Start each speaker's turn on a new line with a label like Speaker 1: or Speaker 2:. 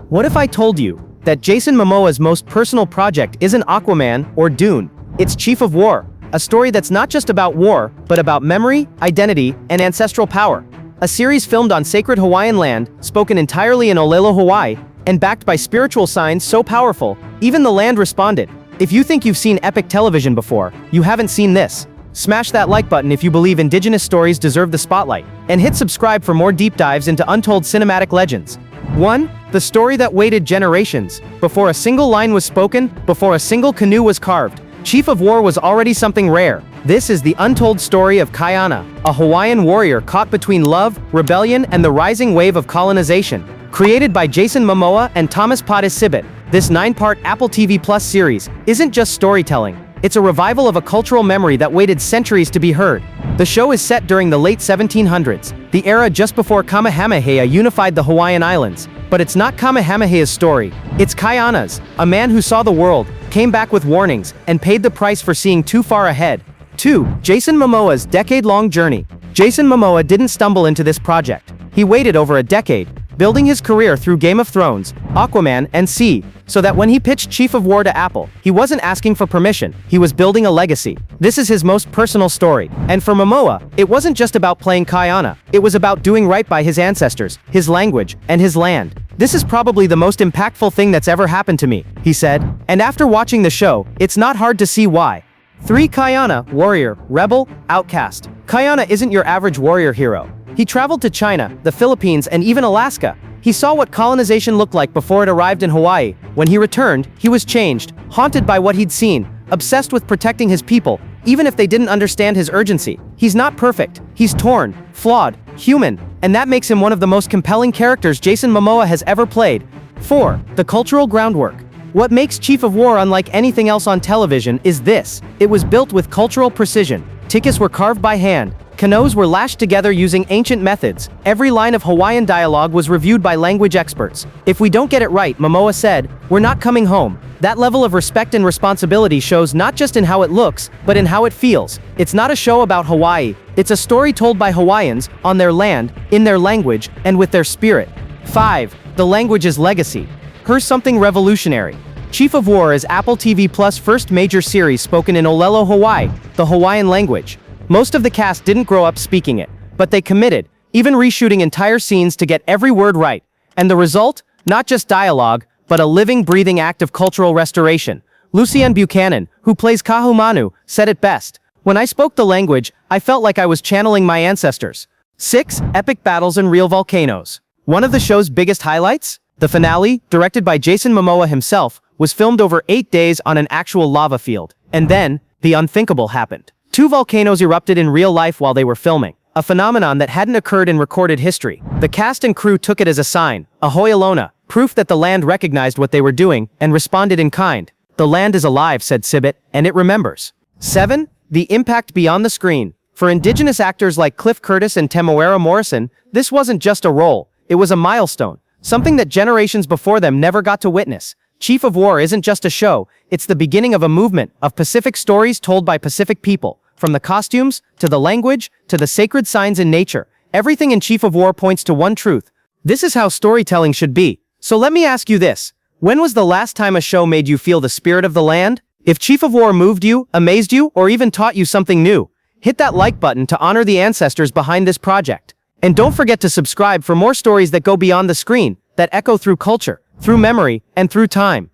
Speaker 1: What if I told you that Jason Momoa's most personal project isn't Aquaman or Dune? It's Chief of War, a story that's not just about war, but about memory, identity, and ancestral power. A series filmed on sacred Hawaiian land, spoken entirely in ʻōlelo, Hawaii, and backed by spiritual signs so powerful, even the land responded. If you think you've seen epic television before, you haven't seen this. Smash that like button if you believe Indigenous stories deserve the spotlight, and hit subscribe for more deep dives into untold cinematic legends. 1. The story that waited generations. Before a single line was spoken, before a single canoe was carved, Chief of War was already something rare. This is the untold story of Kaʻiana, a Hawaiian warrior caught between love, rebellion, and the rising wave of colonization. Created by Jason Momoa and Thomas Sibit, this 9-part Apple TV Plus series isn't just storytelling. It's a revival of a cultural memory that waited centuries to be heard. The show is set during the late 1700s, the era just before Kamehameha unified the Hawaiian Islands. But it's not Kamehameha's story, it's Kaʻiana's, a man who saw the world, came back with warnings, and paid the price for seeing too far ahead. 2. Jason Momoa's decade-long journey. Jason Momoa didn't stumble into this project. He waited over a decade, building his career through Game of Thrones, Aquaman, and Sea, so that when he pitched Chief of War to Apple, he wasn't asking for permission, he was building a legacy. This is his most personal story. And for Momoa, it wasn't just about playing Kaʻiana, it was about doing right by his ancestors, his language, and his land. This is probably the most impactful thing that's ever happened to me, he said. And after watching the show, it's not hard to see why. 3. Kaʻiana, warrior, rebel, outcast. Kaʻiana isn't your average warrior hero. He traveled to China, the Philippines, and even Alaska. He saw what colonization looked like before it arrived in Hawaii. When he returned, he was changed, haunted by what he'd seen, obsessed with protecting his people, even if they didn't understand his urgency. He's not perfect. He's torn, flawed, human, and that makes him one of the most compelling characters Jason Momoa has ever played. 4. The cultural groundwork. What makes Chief of War unlike anything else on television is this. It was built with cultural precision. Tikas were carved by hand. Canoes were lashed together using ancient methods. Every line of Hawaiian dialogue was reviewed by language experts. If we don't get it right, Momoa said, we're not coming home. That level of respect and responsibility shows not just in how it looks, but in how it feels. It's not a show about Hawaii. It's a story told by Hawaiians, on their land, in their language, and with their spirit. 5. The language's legacy. Here's something revolutionary. Chief of War is Apple TV Plus' first major series spoken in ʻōlelo, Hawaii, the Hawaiian language. Most of the cast didn't grow up speaking it, but they committed, even reshooting entire scenes to get every word right. And the result? Not just dialogue, but a living, breathing act of cultural restoration. Lucienne Buchanan, who plays Kahumanu, said it best. When I spoke the language, I felt like I was channeling my ancestors. 6. Epic battles and real volcanoes. One of the show's biggest highlights? The finale, directed by Jason Momoa himself, was filmed over 8 days on an actual lava field. And then, the unthinkable happened. 2 volcanoes erupted in real life while they were filming, a phenomenon that hadn't occurred in recorded history. The cast and crew took it as a sign, a hoiolona, proof that the land recognized what they were doing and responded in kind. The land is alive, said Sibit, and it remembers. 7. The impact beyond the screen. For Indigenous actors like Cliff Curtis and Temuera Morrison, this wasn't just a role, it was a milestone, something that generations before them never got to witness. Chief of War isn't just a show, it's the beginning of a movement of Pacific stories told by Pacific people. From the costumes, to the language, to the sacred signs in nature, everything in Chief of War points to one truth. This is how storytelling should be. So let me ask you this. When was the last time a show made you feel the spirit of the land? If Chief of War moved you, amazed you, or even taught you something new, hit that like button to honor the ancestors behind this project. And don't forget to subscribe for more stories that go beyond the screen, that echo through culture, through memory, and through time.